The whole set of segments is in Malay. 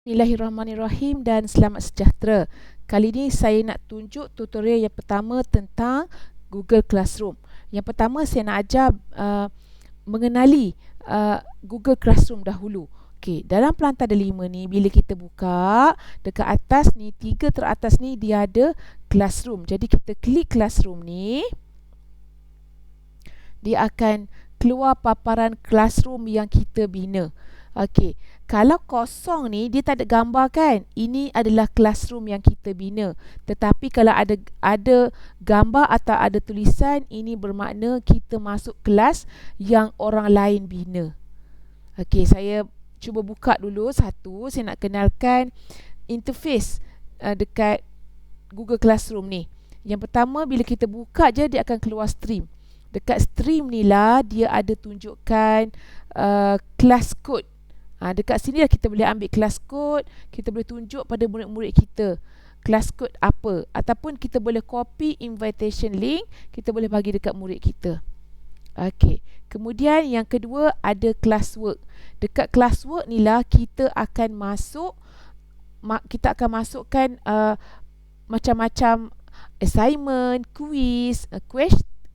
Bismillahirrahmanirrahim dan selamat sejahtera. Kali ini saya nak tunjuk tutorial yang pertama tentang Google Classroom. Yang pertama saya nak ajar mengenali Google Classroom dahulu. Okey, dalam pelantar ada 5 ni, bila kita buka dekat atas ni, 3 teratas ni dia ada Classroom. Jadi kita klik Classroom ni, dia akan keluar paparan Classroom yang kita bina. Okey, kalau kosong ni dia tak ada gambar kan? Ini adalah classroom yang kita bina. Tetapi kalau ada gambar atau ada tulisan, ini bermakna kita masuk kelas yang orang lain bina. Okey, saya cuba buka dulu satu. Saya nak kenalkan interface dekat Google Classroom ni. Yang pertama, bila kita buka je dia akan keluar stream. Dekat stream ni lah dia ada tunjukkan class code. Dekat sini lah kita boleh ambil kelas kod, kita boleh tunjuk pada murid-murid kita kelas kod apa, ataupun kita boleh copy invitation link, kita boleh bagi dekat murid kita. Okey, kemudian yang kedua ada classwork. Dekat classwork ni lah kita akan masukkan macam-macam assignment, quiz,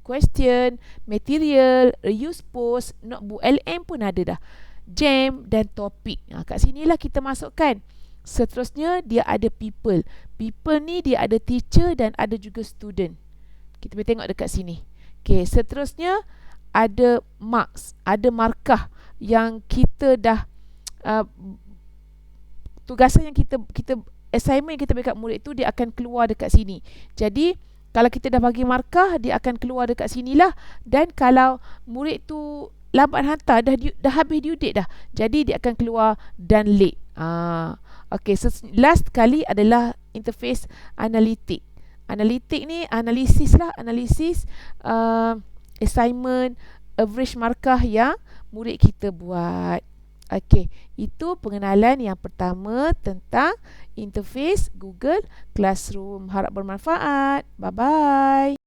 question, material, reuse post, notebook LM pun ada dah, jam dan topik. Kat sinilah kita masukkan. Seterusnya dia ada people. People ni dia ada teacher dan ada juga student. Kita boleh tengok dekat sini. Okey, seterusnya ada marks, ada markah yang kita dah tugasan yang kita assignment yang kita bagi kat murid tu dia akan keluar dekat sini. Jadi kalau kita dah bagi markah, dia akan keluar dekat sinilah. Dan kalau murid tu lambat hantar, dah habis due date dah, jadi dia akan keluar dan late. Okey, last kali adalah interface analitik. Analitik ni analisis assignment, average markah yang murid kita buat. Okey, itu pengenalan yang pertama tentang interface Google Classroom. Harap bermanfaat. Bye bye.